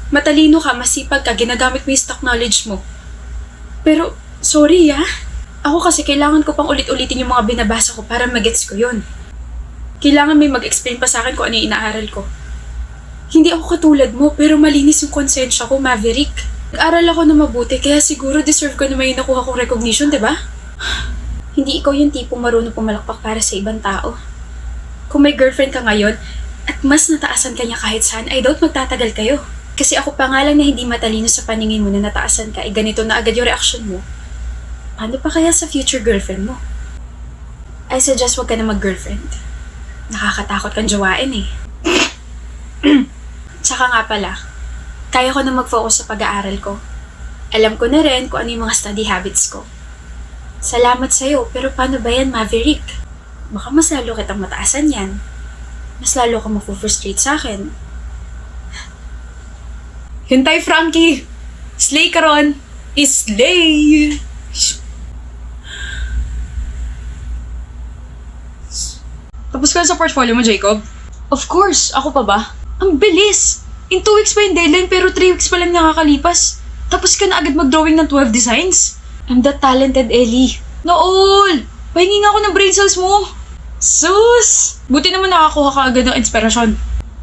Matalino ka, masipag ka, ginagamit mo yung stock knowledge mo. Pero, sorry Ako kasi kailangan ko pang ulit-ulitin yung mga binabasa ko para magets ko yun. Kailangan may mag-explain pa sa akin kung ano yung inaaral ko. Hindi ako katulad mo, pero malinis yung konsensya ko, Maverick. Nag-aral ako na mabuti, kaya siguro deserve ko naman yung nakuha kong recognition, diba? Hindi ikaw yung tipong marunong pumalakpak para sa ibang tao. Kung may girlfriend ka ngayon, at mas nataasan ka niya kahit saan, I doubt magtatagal kayo. Kasi ako pa nga lang na hindi matalino sa paningin mo na nataasan ka, ganito na agad yung reaksyon mo. Paano pa kaya sa future girlfriend mo? I suggest wag ka na mag-girlfriend. Nakakatakot kang jowain eh. Tsaka nga pala, kaya ko na mag-focus sa pag-aaral ko. Alam ko na rin kung ano yung mga study habits ko. Salamat sa'yo, pero paano ba yan, Maverick? Baka mas lalo kitang mataasan yan. Mas lalo ka mafu-frustrate sa akin. Hintay, Frankie! Slay ka ron! Slay! Tapos ka na sa portfolio mo, Jacob? Of course! Ako pa ba? Ang bilis! In 2 weeks pa yung deadline pero 3 weeks pa lang nakakalipas. Tapos ka na agad mag-drawing ng 12 designs. I'm that talented, Ellie. Nool! Pahingi nga ako ng brain cells mo. Sus! Buti naman nakakuha ka agad ng inspirasyon.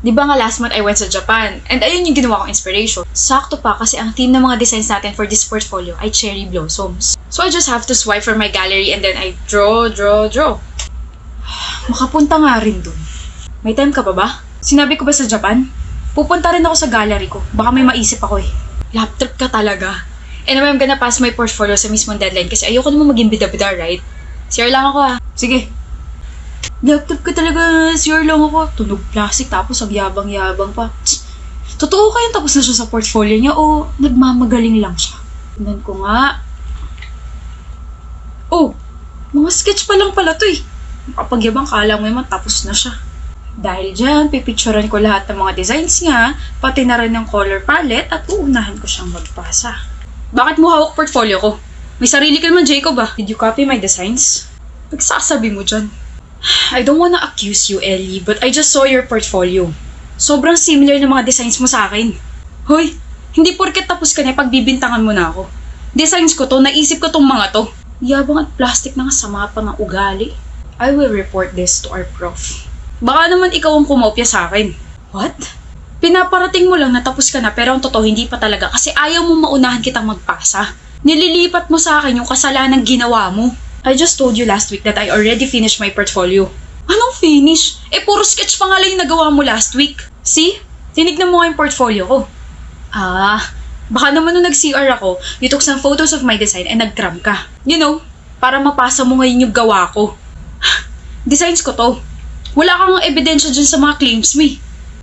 Di ba nga last month I went sa Japan and ayun yung ginawa kong inspiration. Sakto pa kasi ang theme ng mga designs natin for this portfolio ay cherry blossoms. So I just have to swipe for my gallery and then I draw. Makapunta nga rin dun. May time ka pa ba? Sinabi ko ba sa Japan? Pupunta rin ako sa gallery ko. Baka may maisip ako eh. Laptop ka talaga. Anyway, I'm gonna pass my portfolio sa mismong deadline kasi ayoko naman maging bida-bida, right? CR lang ako Sige. Laptop ka talaga, CR lang ako. Tunog plastic tapos ang yabang-yabang pa. Totoo kayang tapos na siya sa portfolio niya o nagmamagaling lang siya? Tingnan ko nga. Oh, mga sketch pa lang pala to eh. Kapag yabang kala mo naman tapos na siya. Dahil dyan, pipicturean ko lahat ng mga designs niya, pati na rin ng color palette at uunahan ko siyang magpasa. Bakit mo hawak portfolio ko? May sarili ka naman, Jacob Did you copy my designs? Nagsasabi mo dyan. I don't wanna accuse you, Ellie, but I just saw your portfolio. Sobrang similar ng mga designs mo sa akin. Hoy, hindi porket tapos ka na pagbibintangan mo na ako. Designs ko to, naisip ko tong mga to. Yabang at plastic na nga sama pa ng ugali. I will report this to our prof. Baka naman ikaw ang kumopya sa akin. What? Pinaparating mo lang na tapos ka na pero ang totoo hindi pa talaga kasi ayaw mo maunahan kitang magpasa. Nililipat mo sa akin yung kasalanan ginawa mo. I just told you last week that I already finished my portfolio. Anong finish? Puro sketch pa nga lang yung nagawa mo last week. See? Tinignan mo nga yung portfolio ko. Baka naman nung nag-CR ako, you took some photos of my design and nag-cram ka. You know, para mapasa mo ngayon yung gawa ko. Designs ko to. Wala kang ebidensya dyan sa mga claims mo.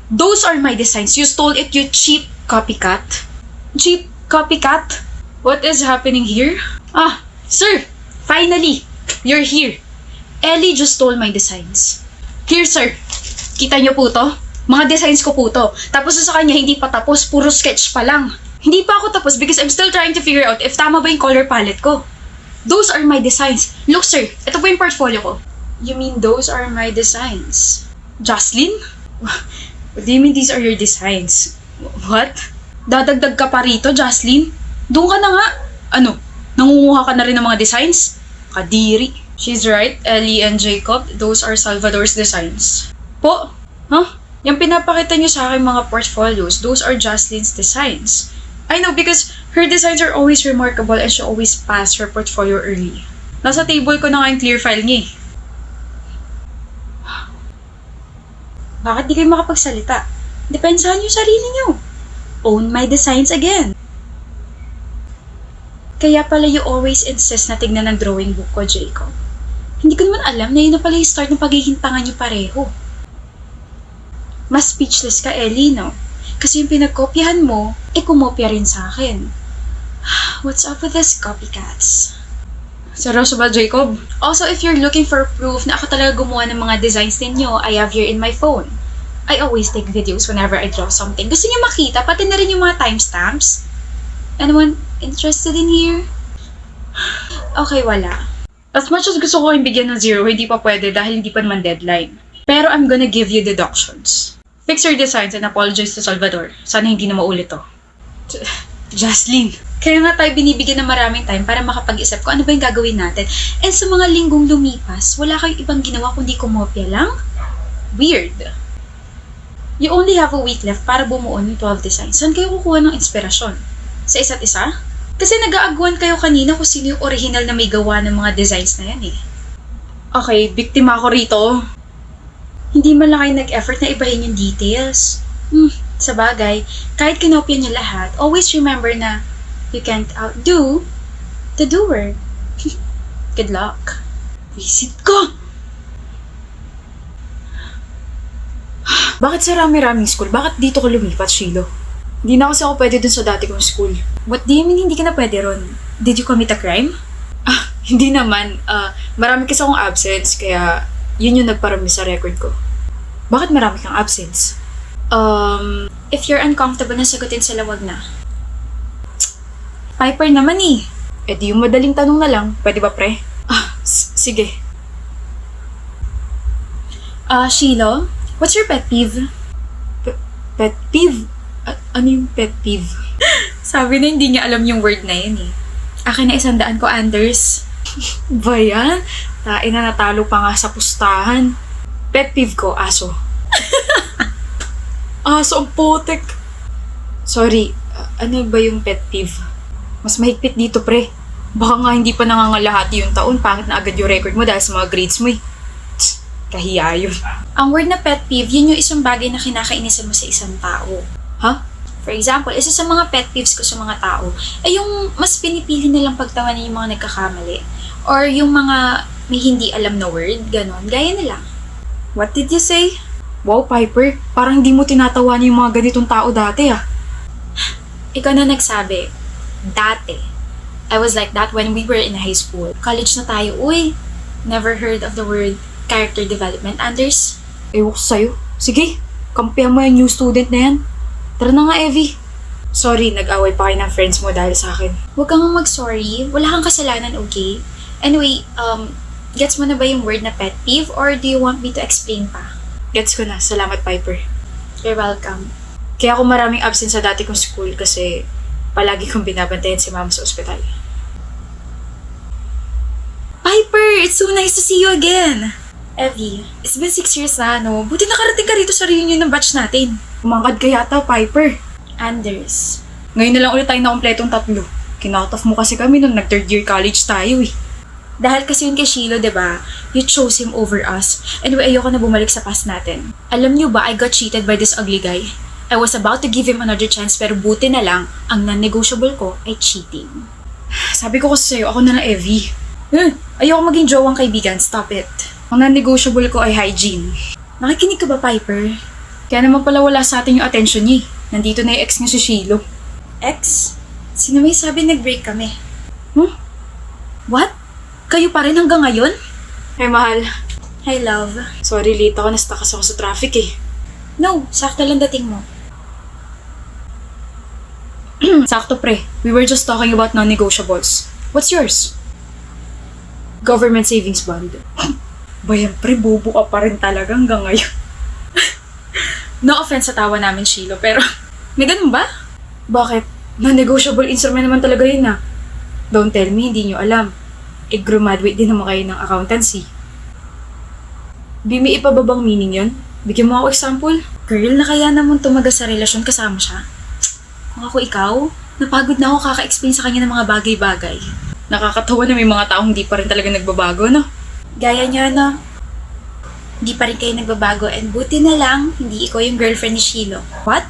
Those are my designs. You stole it, you cheap copycat. Cheap copycat? What is happening here? Sir! Finally! You're here. Ellie just stole my designs. Here, sir. Kita niyo po to? Mga designs ko po to. Tapos sa kanya, hindi pa tapos. Puro sketch pa lang. Hindi pa ako tapos because I'm still trying to figure out if tama ba yung color palette ko. Those are my designs. Look, sir. Ito po yung portfolio ko. You mean those are my designs? Jocelyn? What do you mean these are your designs? What? Dadagdag ka pa rito, Jocelyn? Doon ka na nga. Ano? Nangunguha ka na rin ng mga designs? Kadiri. She's right, Ellie and Jacob. Those are Salvador's designs. Po? Yung pinapakita niyo sa akin mga portfolios, those are Jocelyn's designs. I know because her designs are always remarkable and she always passed her portfolio early. Nasa table ko na nga yung clear file niya eh. Bakit di kayo makapagsalita? Depensahan niyo sarili niyo. Own my designs again. Kaya pala you always insist na tignan ang drawing book ko, Jacob. Hindi ko naman alam na yun na pala yung start ng pagiging tanga niyo pareho. Mas speechless ka, Ellie, no? Kasi yung pinagkopyahan mo, kumopya rin sa akin. What's up with this copycats? Seryoso ba, Jacob? Also, if you're looking for proof na ako talaga gumawa ng mga designs ninyo, I have here in my phone. I always take videos whenever I draw something. Gusto niyo makita, pati na rin yung mga timestamps. Anyone interested in here? Okay, wala. As much as gusto ko yung bigyan ng 0, hindi pa pwede dahil hindi pa naman deadline. Pero I'm gonna give you deductions. Fix your designs and apologize to Salvador. Sana hindi na maulit to. Jocelyn. Kaya nga tayo binibigyan ng maraming time para makapag-isip kung ano ba yung gagawin natin. And sa mga linggong lumipas, wala kayong ibang ginawa kundi kumopya lang? Weird. You only have a week left para bumuo ng 12 designs. Saan kayo kukuha ng inspirasyon? Sa isa't isa? Kasi nag-aaguan kayo kanina kung sino yung original na may gawa ng mga designs na yan eh. Okay, biktima ako rito. Hindi man lang kayo nag-effort na ibahin yung details. Sa bagay, kahit kinopya niyo lahat, always remember na you can't outdo the doer. Good luck. Visit ko! Bakit sa rami-raming school? Bakit dito ka lumipat, Shilo? Hindi na kasi ako pwede dun sa dati kong school. What do you mean hindi ka na pwede ron? Did you commit a crime? Hindi naman. Marami kasi akong absence, kaya yun yung nagparami sa record ko. Bakit marami kang absence? If you're uncomfortable na sagutin sila, wag na. Piper naman eh. Eh di yung madaling tanong na lang, pwede ba pre? Sige. Shilo, what's your pet peeve? Pet peeve? Ano yung pet peeve? Sabi na hindi niya alam yung word na yun eh. Akin na 100 ko, Anders. Ba yan? Tain na natalo pa nga sa pustahan. Pet peeve ko, aso. Aso ang putik. Sorry, ano ba yung pet peeve? Mas mahigpit dito pre. Baka nga hindi pa nangangalahati yung taon, pangit na agad yung record mo dahil sa mga grades mo eh. Kahiya yun. Ang word na pet peeve, yun yung isang bagay na kinakainisan mo sa isang tao. Ha? For example, isa sa mga pet peeves ko sa mga tao ay yung mas pinipili nilang pagtawanan yung mga nagkakamali. Or yung mga may hindi alam na word, ganon. Gaya nila. What did you say? Wow, Piper, parang hindi mo tinatawanan yung mga ganitong tao dati ah. Ikaw na nagsabi, dati. I was like that when we were in high school. College na tayo, uy. Never heard of the word character development, Anders? Ewan ko sa'yo. Sige, kampihan mo yung new student na yan. Tara na nga, Evie. Sorry, nag-away pa kayo ng friends mo dahil sa akin. Huwag kang mag-sorry. Wala kang kasalanan, okay? Anyway, gets mo na ba yung word na pet peeve or do you want me to explain pa? Gets ko na. Salamat, Piper. You're welcome. Kaya ako maraming absent sa dati kong school kasi palagi kong binabantayan si mama sa ospital. Piper, it's so nice to see you again. Evie, it's been 6 years na, no? Buti nakarating ka rito sa reunion ng batch natin. Umangkad ka yata, Piper. Anders. Ngayon na lang ulit tayo na kompletong 3. Kinakataf mo kasi kami nung nag-third year college tayo eh. Dahil kasi yun kay Shilo, diba? You chose him over us. Anyway, ayoko na bumalik sa past natin. Alam niyo ba, I got cheated by this ugly guy. I was about to give him another chance pero buti na lang, ang non-negotiable ko ay cheating. Sabi ko kasi sa'yo, ako na lang Evie. Ayoko maging jowang kaibigan, stop it. Ang non-negotiable ko ay hygiene. Nakikinig ka ba, Piper? Kaya naman pala wala sa atin yung attention niya eh. Nandito na yung ex niya si Shilo. Ex? Sino may sabi nag-break kami? What? Kayo pa rin hanggang ngayon? Hey, mahal. Hi, love. Sorry, late ako. Na-stuck kasi ako sa traffic eh. No, sakto lang dating mo. Sakto, pre. We were just talking about non-negotiables. What's yours? Government savings bond. Bayan, pre, bobo ka pa rin talaga hanggang ngayon. No offense sa tawa namin, Shilo, pero may ganun ba? Bakit? Non-negotiable instrument naman talaga yun ah. Don't tell me, hindi nyo alam. Graduate din naman kayo ng accountancy. May iba ba bang meaning yun? Bigyan mo ako example. Girl, na kaya naman tumaga sa relasyon kasama siya. Kung ako ikaw, napagod na ako kaka-explain sa kanya ng mga bagay-bagay. Nakakatawa na may mga taong hindi pa rin talaga nagbabago, no? Gaya niya, no? Hindi pa rin kayo nagbabago and buti na lang, hindi ikaw yung girlfriend ni Shilo. What?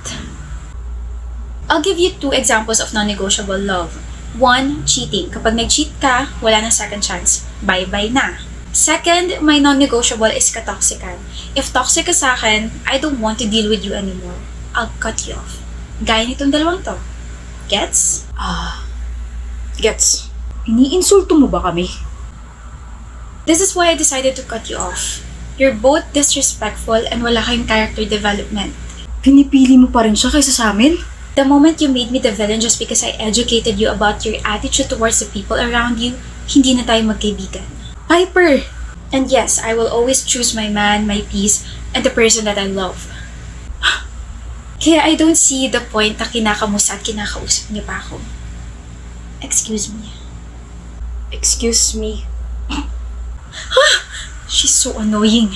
I'll give you 2 examples of non-negotiable love. 1, cheating. Kapag nag-cheat ka, wala nang second chance. Bye-bye na. Second, my non-negotiable is katoxican. If toxic ka sa akin, I don't want to deal with you anymore. I'll cut you off. Gaya nitong dalawang to. Gets? Gets. Iniinsulto mo ba kami? This is why I decided to cut you off. You're both disrespectful and wala kayong character development. Pinipili mo pa rin siya kaysa sa amin? The moment you made me the villain just because I educated you about your attitude towards the people around you, hindi na tayo magkaibigan. Piper! And yes, I will always choose my man, my peace, and the person that I love. Kaya I don't see the point na kinakamusta at kinakausap niya pa ako. Excuse me. Excuse me. She's so annoying.